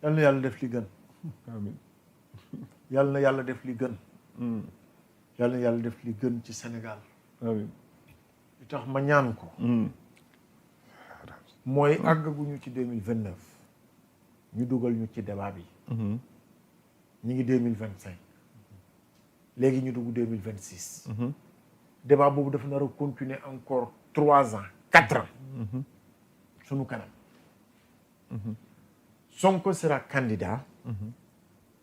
yal na yàlla def li gën. amiin. yal na yàlla def li gën. yal na yàlla def li gën ci Sénégal. amiin. li tax ma ñaan ko. mooy àggaguñu ci 2029 ñu dugal ñu ci débat bi. ñu ngi 2025 léegi ñu dugg 2026. débat boobu dafa nar a continuer encore 3 ans 4 ans. sunu kanam. Sonko sera candidat.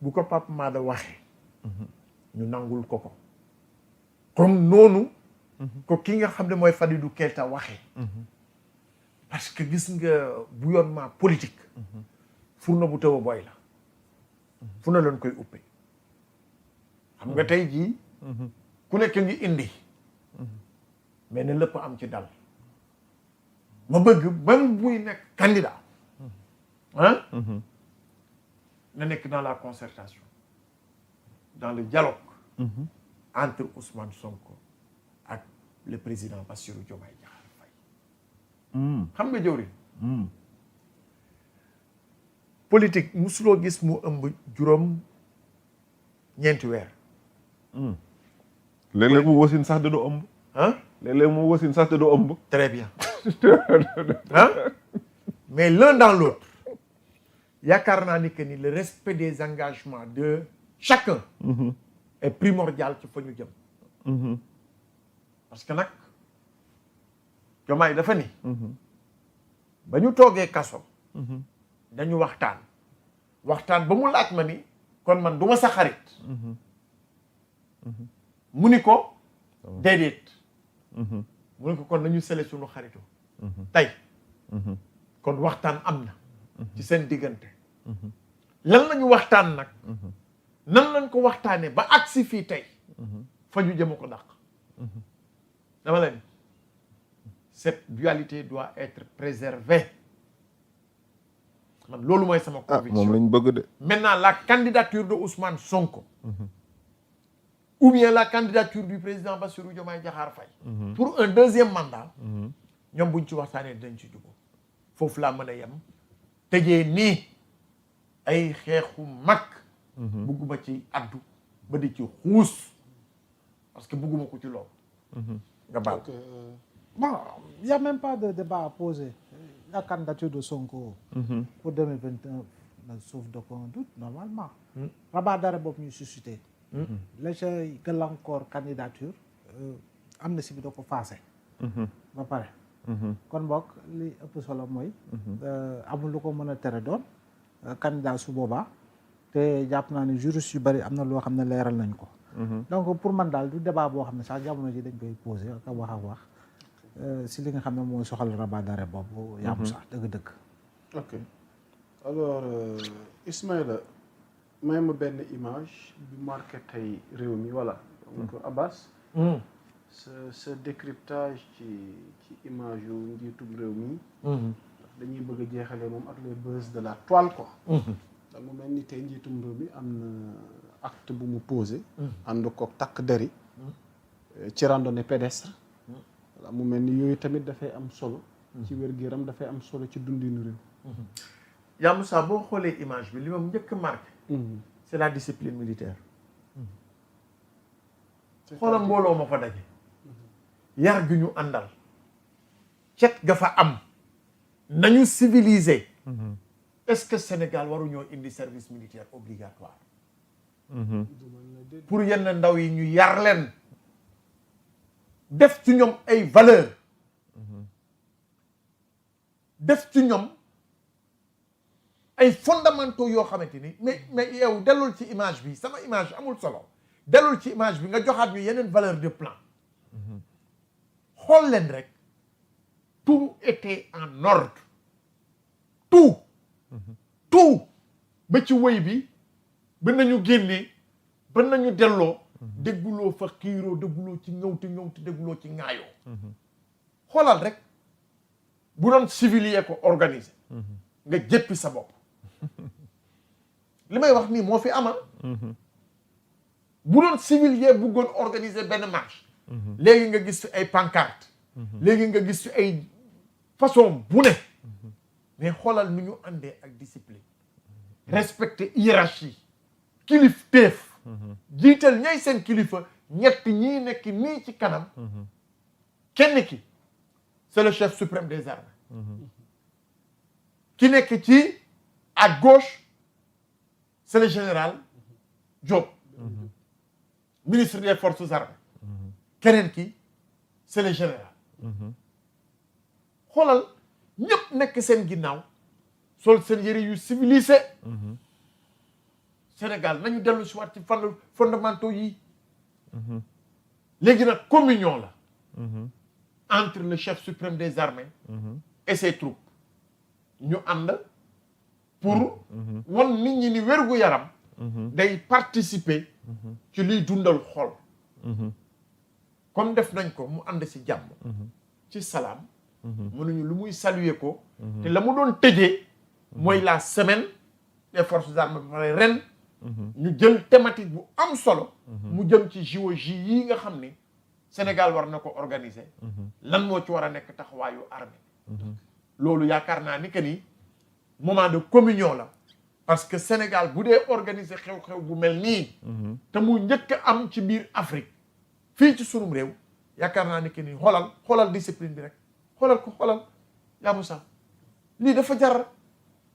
bu ko Pape Maada waxee. ñu nangul ko ko. comme noonu. ko ki nga xam ne mooy Fadilou Keita waxee. parce que gis nga bouillonnement politique. fourneau bu taw a boy la. fu na leen koy uppee. xam nga tey jii. ku nekk ngi indi. mais ne lépp am ci dal. ma bëgg même buy nekk candidat. ah. na nekk dans la concertation. dans le dialogue. entre Ousmane Sonko ak le président Bassirou Diomaye Diakhar Faye. xam nga jëwriñ. politique musuloo gis mu ëmb juróom ñeenti weer. léeg-léeg mu wasin sax da du ëmb. ah. léeg-léeg mu wasin sax da du ëmb. très bien. ah. mais l'un dans l'autre yaakaar naa ni que ni le respect des engagements de chacun. est primordial ci fa ñu jëm. parce que nag Diomaye dafa ni. ba ñu toogee kaso. dañu waxtaan ba mu laaj ma ni kon man du ma sa xarit. mu ni ko déedéet. mu ni ko kon nañu sele suñu xaritu. tey. kon waxtaan am na. ci seen diggante. lan lañu waxtaan nag. nan lañ ko waxtaanee ba agsi fii tey. fa ñu jëm ko dàq. dama leen cette dualité doit être préservée. man loolu mooy sama conviction. moom lañ bëgg de. maintenant la candidature de Ousmane Sonko. ou bien la candidature du président Bassirou Diomaye Diakhar Faye. pour un deuxième mandat. ñoom buñ ci waxtaanee dinañ ci jubóo. foofu laa mën a yem. tëjee nii ay xeexu mag. bugguma ci addu ba di ci xuus parce que bugguma ko ci loolu. nga baal. Bon, il n'y a même pas de débat à poser. La candidature de Sonko pour 2021 ne souffre d'aucun doute, normalement. Rabat d'arrêt boobu ñuy suscité. la ca gàllankoor candidature am na si bi da ko faase. ba pare. kon boog li ëpp solo mooy. amul lu ko mën a tere doon candidat su boobaa. te jàpp naa ne juriste yu bari am na loo xam ne leeral nañ ko. donc pour man daal du débat boo xam ne sax jamono ji dañ koy posé ak wax ak wax. si li nga xam ne mooy soxal rabat d'arrêt boobu. yàqu sax dëgg-dëgg. ok alors Ismaïla may ma benn image bi marqué tey réew mi voilà. donc Abbas. sa décryptage ci image yu njiitub réew mi. dañuy bëgg a jeexalee moom ak les buzz de la toile quoi. ndax mu mel ni tey njiitum réew mi am na acte bu mu posé. ànd koog takk deri ci randonnée pédestre. voilà mu mel ni yooyu tamit dafay am solo. ci wér-gu-yaram dafay am solo ci dundinu réew. yaa Moussa boo xoolee image bi li ma njëkk a marqué. c'est la discipline militaire. xoolal mbooloo ma fa daje. yar gi ñu àndal. cet ga fa am. nañu civilisé. est-ce que Sénégal waruñoo indi service militaire obligatoire. pour yenn ndaw yi ñu yar leen. def ci ñoom ay valeur def ci ñoom ay fondamentaux yoo xamante ni mais yow dellul ci image bi sama image amul solo dellul ci image bi nga joxaat ñu yeneen valeur de plan xool leen rek tout était en ordre tout ba ci wëy bi ba nañu génnee ba nañu delloo dégguloo fa xiiroo dégguloo ci ñëwti dégguloo ci ŋaayoo xoolal rek bu doon civilier ko organiser nga jéppi sa bopp li may wax nii moo fi ama bu doon civilier bëggoon organiser benn marche léegi nga gis fi ay pancarte léegi nga gis fi ay façon bu ne mais xoolal nu ñu àndee ak discipline respecter hiérarchie kilifteef jiital ñay seen kilifa ñett ñii nekk nii ci kanam kenn ki c'est le chef suprême des armées ki nekk ci à gauche c'est le général Diop ministre des forces armées keneen ki c'est le général xoolal ñëpp nekk seen ginnaaw sol seen yëre yu civilisé Sénégal nañu dellu si waat ci fondamentaux yi léegi nag communion la entre le chef suprême des armées et ses troupes ñu ànd pour wan nit ñi ni wérgu yaram day participer ci liy dundal xol comme def nañ ko mu ànd si jàmm ci salaam mënuñu lu muy saluer ko te la mu doon tëjee mooy la semaine des forces armées ba pare ren ñu jël thématique bu am solo mu jëm ci JOJ yi nga xam ni Sénégal war na ko organiser lan moo ci war a nekk taxawaayu armée loolu yaakaar naa ni que ni moment de communion la parce que Sénégal bu dee organiser xew-xew bu mel nii te mu njëkk a am ci biir Afrique fii ci sunum réew yaakaar naa ni que ni xoolal discipline bi rek xoolal yaa Moussa lii dafa jar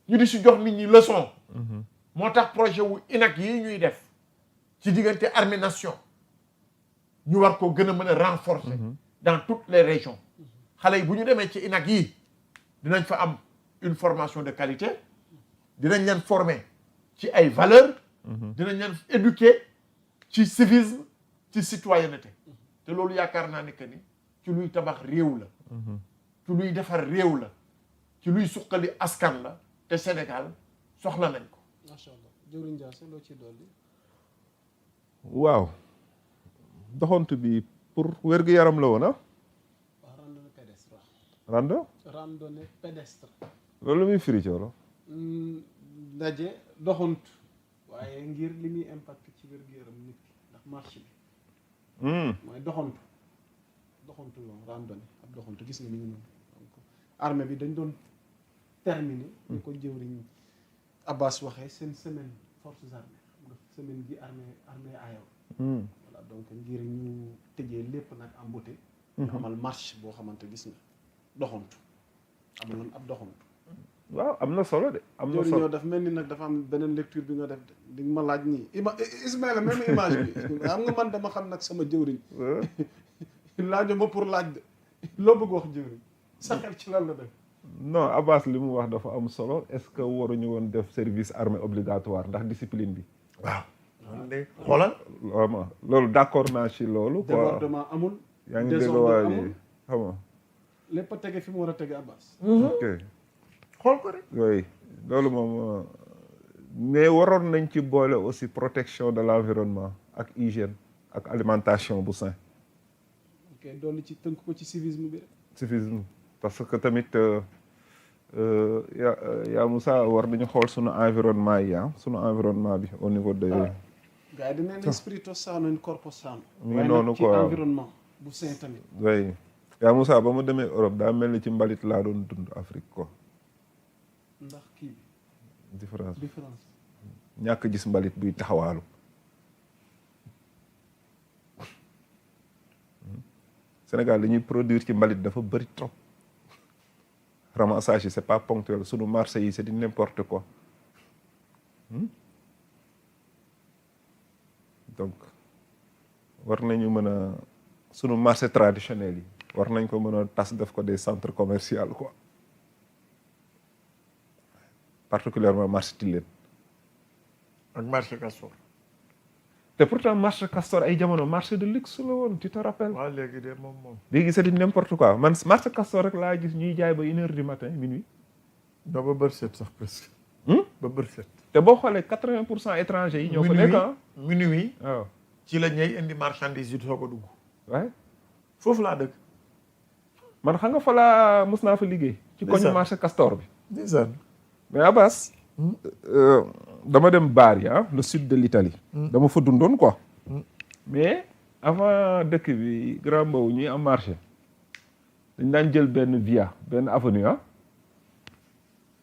ñu di si jox nit ñi leçon moo tax projet wu INAC yi ñuy def ci diggante armée nation ñu war ko gën a mën a renforcer dans toutes les régions xale yi bu ñu demee ci INAC yi dinañ fa am une formation de qualité dinañ leen former ci ay valeurs dinañ leen éduquer ci civisme ci citoyenneté te loolu yaakaar naa ni que ni ci luy tabax réew la ci luy defar réew la ci luy suqali askan la te Sénégal soxla nañ ko. macha allah jëwriñ Ndiassé loo ci dolli. waaw doxantu bi pour wér-gu-yaram la woon ah. waaw randonnée pédestre. randonnée pédestre. loolu la muy firi ci wolof. ndaje doxantu. waaye ngir li muy impact ci wér-gu-yaram nit ki ndax marché bi. mooy doxantu la randonnée ab doxantu gis nga ni ñu noonu donc armée bi dañ doon terminer. ñu ko jëwriñ Abbas waxee seen semaine forces armées xam nga semaine bi armée aayaw. voilà donc ngir ñu tëjee lépp nag en beauté. ñu amal marche boo xamante gis nga doxantu amaloon ab doxantu. waaw am na solo de. am na solo solo daf mel ni nag dafa am beneen lecture bi nga def di ma laaj nii Ismaïla même image bi xam nga man dama xam nag sama jëwriñ. laajoo ma pour laaj de loo bëgg wax jëwriñ sa xel ci lan la def. non Abbas li mu wax dafa am solo est-ce que waruñu woon def service armée obligatoire ndax discipline bi. waaw. xoolal. vraiment loolu d'accord naa ci loolu. quoi débordement amul. yaa ngi dégg waa ji xam nga. lépp a tege fi mu war a tege Abbas. ok. xool ko rek. oui loolu moom mais waroon nañ ci boole aussi protection de l'environnement ak hygiène ak alimentation bu sain. ok dolli ci tënk ko ci civisme bi rek. civisme parce que tamit yaa Moussa war nañu xool sunu environnement yi sunu environnement bi au niveau de. gars yi dinañ spirito sano in corpo sano. mu ngi noonu quoi waaye nag ci environnement bu sain tamit. oui yaa Moussa ba mu demee Europe daa mel ni ci mbalit laa doon dund Afrique quoi. ndax kii bi. différence bi. ñàkk gis mbalit buy taxawaalu. Sénégal li ñuy produire ci mbalit dafa bëri trop. ramassage yi c'est pas ponctuel sunu marché yi c'est du n'importe quoi. donc war nañu mën a sunu marché traditionnel yi war nañ ko mën a tas def ko des centres commerciaux quoi. particulièrement marché Tilène. ak marché Castor. te pourtant marché Castor ay jamono marché de luxe la woon tu te rappelles. waaw léegi de moom. léegi c'est du n'importe quoi man marché Castor rek laa gis ñuy jaay ba 1h du matin minuit. non ba bër set sax presque. ba bër set. te boo xoolee 80% étrangers yi ñoo ko nekk minuit waaw ci la ñuy indi marchandise yi soo ko dugg. waaye foofu laa dëkk. man xam nga fa laa mos naa fa liggéey. ci koñu marché Castor bi. ndeysaan. mais Abbas. dama dem Bari le sud de l'Italie. dama fa dundoon quoi. mais avant dëkk bi Grand Mbow ñuy am marché dañ daan jël benn via benn avenue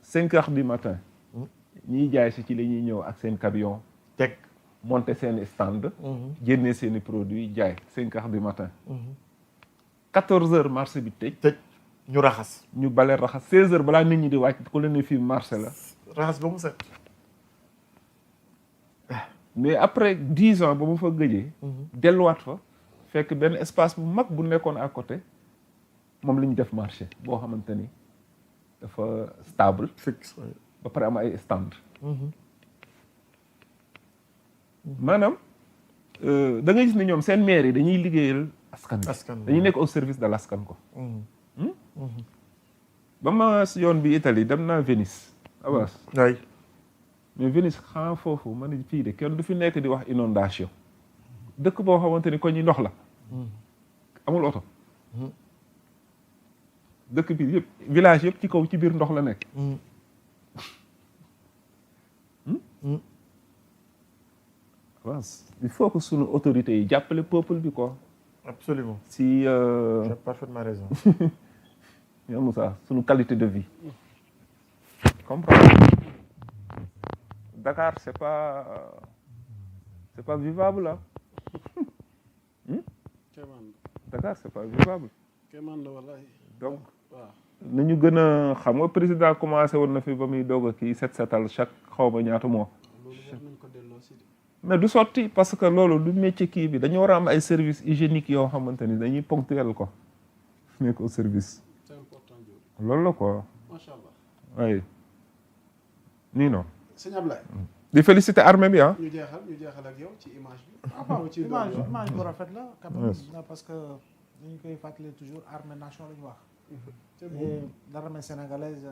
5 heures du matin. ñiy jaay si ci la ñuy ñëw ak seen camion teg monter seen stand génnee seen i produits jaay 5 heures du matin 14 heures marché bi tëj tëj ñu raxas ñu bale raxas 16 heures balaa nit ñi di wàcc ku leen ne fii marché la raxas ba mu set mais après 10 ans ba mu fa gëjee delluwaat fa fekk benn espace bu mag bu nekkoon à côté moom la ñu def marché boo xamante ni dafa stable fixe ba pare am ay stand maanaam da nga gis ne ñoom seen maire yi dañuy liggéeyal askan bi askan dañuy nekk au service de l'askan ko ba ma si yoon bi Italie dem naa Venise Abbas waay mais Venise xanaa foofu ma ne fii de kenn du fi nekk di wax inondation dëkk boo xamante ni ko ñi ndox la amul oto dëkk bi yëpp village yëpp ci kaw ci biir ndox la nekk il faut que sunu autorités yi jàppale peuple bi quoi absolument si tu as parfaitement raison ñoom Moussa sunu qualité de vie comprendre Dakar c'est pas vivable là Dakar c'est pas vivable kéemaan la wallaay donc waaw nañu gën a xam nga président commencé woon na fi ba muy doog a kii setal chaque xaw ma ñaata mois loolu war nañ ko delloo si de mais du sotti parce que loolu du métier kii bi dañu war a am ay services hygiéniques yoo xamante ni dañuy ponctuel ko nekk au service c'est important Diop loolu la quoi macha allah oui nii non sëñ Ablaye di féliciter armée bi ah ñu jeexal ak yow ci image bi ci image bu rafet la quand même parce que dañu koy fàttali toujours armée nation la ñu wax et l'armée sénégalaise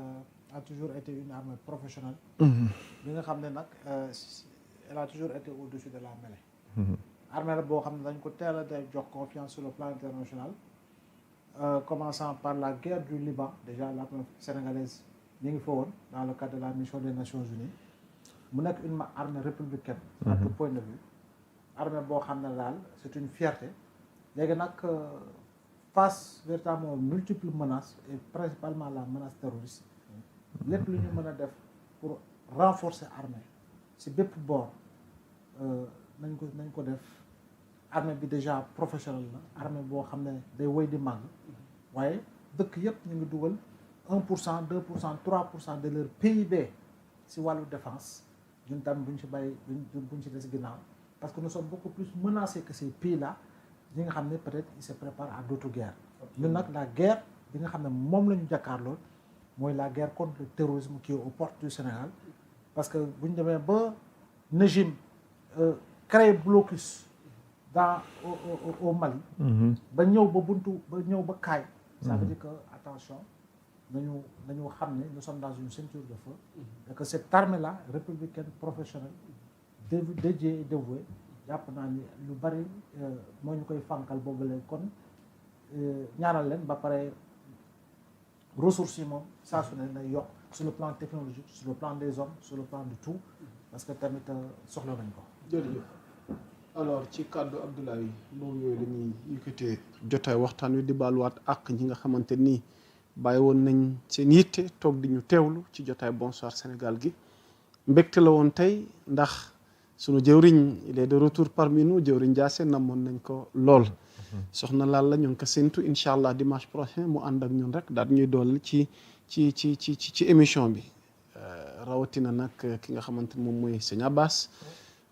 a toujours été une armée professionnelle bi nga xam ne nag elle a toujours été au-dessus de la mêlée armée la boo xam ne dañ ko teel a day jox confiance sur le plan international commençant par la guerre du Liban déjà l'armée sénégalaise ñu ngi fa woon dans le cadre de la mission des Nations Unies mu nekk une armée républicaine à tout point de vue armée boo xam ne daal c'est une fierté léegi nag face véritablement aux multiples menaces et principalement la menace terroriste lépp lu ñu mën a def pour renforcer armée si bépp boor nañ ko def armée bi déjà professionnelle la armée boo xam ne day woy di màgg waaye dëkk yëpp ñu ngi dugal 1% 2% 3% de leur PIB si wàllu défense ñun tam buñ ci bàyyi buñ ci des ginnaaw parce que nous sommes beaucoup plus menacés que ces pays-là ñi nga xam ne peut-être ils se préparent à d'autres guerres ñun nag la guerre bi nga xam ne moom la ñu jàkkaarloo mooy la guerre contre le terrorisme qui est aux portes du Sénégal parce que bu ñu demee ba Négime créé blocus dans au Mali ba ñëw ba buntu ba ñëw ba Kaay ça veut dire que attention nañu xam ne nous sommes dans une ceinture de feu et que cette armée-là républicaine professionnelle dédiée et dévouée jàpp naa ni lu bari moo ñu koy fànkal boobu léegi kon ñaanal leen ba pare ressources yi moom saa su ne nay yokk sur le plan technologique sur le plan des hommes sur le plan de tout parce que tamit soxla nañ ko. jërëjëf alors ci kàddu Abdoulaye moom yooyu dañuy yëkkatee jotaay waxtaan wi di baaluwaat ak ñi nga xamante nii bàyyi woon nañ seen yitte toog di ñu teewlu ci jotaay Bonsoir Sénégal gi mbégte la woon tey ndax sunu jëwriñ il est de retour parmi nous jëwriñ Diassé namoon nañ ko lool soxna laal la ñu ngi ko séntu incha allah dimanche prochain mu ànd ak ñun rek daal ñuy dool ci émission bi rawatina nag ki nga xamante ne moom mooy sëñ Abbas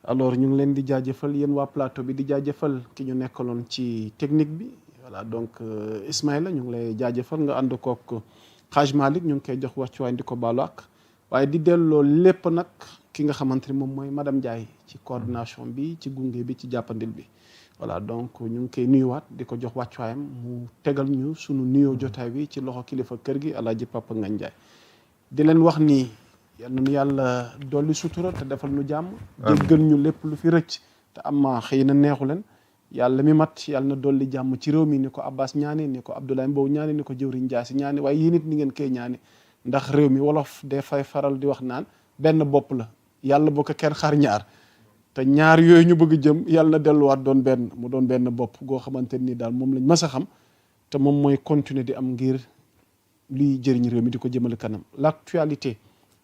alors ñu ngi leen di jaajëfal yéen waa plateau bi di jaajëfal ki ñu nekkaloon ci technique bi voilà donc Ismaïla ñu ngi lay jaajëfal nga ànd kook Haj Malick ñu ngi koy jox wàccuwaay di ko baalu ak waaye di delloo lépp nag ki nga xamante ni moom mooy madame Ndiaye ci coordination bi ci gunge bi ci jàppandil bi voilà donc ñu ngi koy nuyuwaat di ko jox wàccuwaayam mu tegal ñu sunu nuyoo jotaay bi ci loxo kilifa kër gi Alaaji Papa Ngagne Ndiaye di leen wax ni yal na nu yàlla dolli sutura te defal nu jàmm jéggal ñu lépp lu fi rëcc te am xëy na neexu leen yàlla mi mat yàlla na dolli jàmm ci réew mi ni ko Abbas ñaane ni ko Abdoulaye Mbow ñaane ni ko jëwriñ Jaasi ñaane waaye yéen it ni ngeen koy ñaane ndax réew mi wolof day fay faral di wax naan benn bopp la yàlla bu ko kenn xar ñaar te ñaar yooyu ñu bëgg jëm yàlla na delluwaat doon benn mu doon benn bopp goo xamante ni daal moom lañ mas a xam te moom mooy continuer di am ngir liy jëriñ réew mi di ko jëmale kanam l'actualité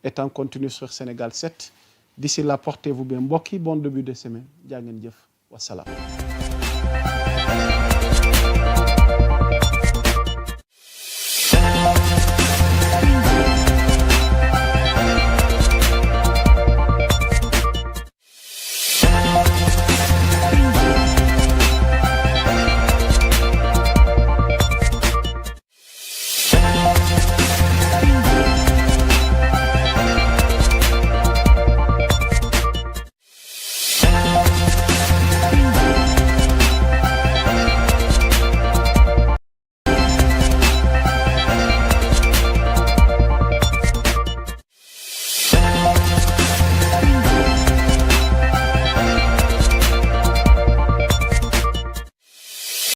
est en continu sur Sénégal 7 d'ici là portez-vous bien mbokk yi bon début de semaine jaa ngeen jëf wasalaam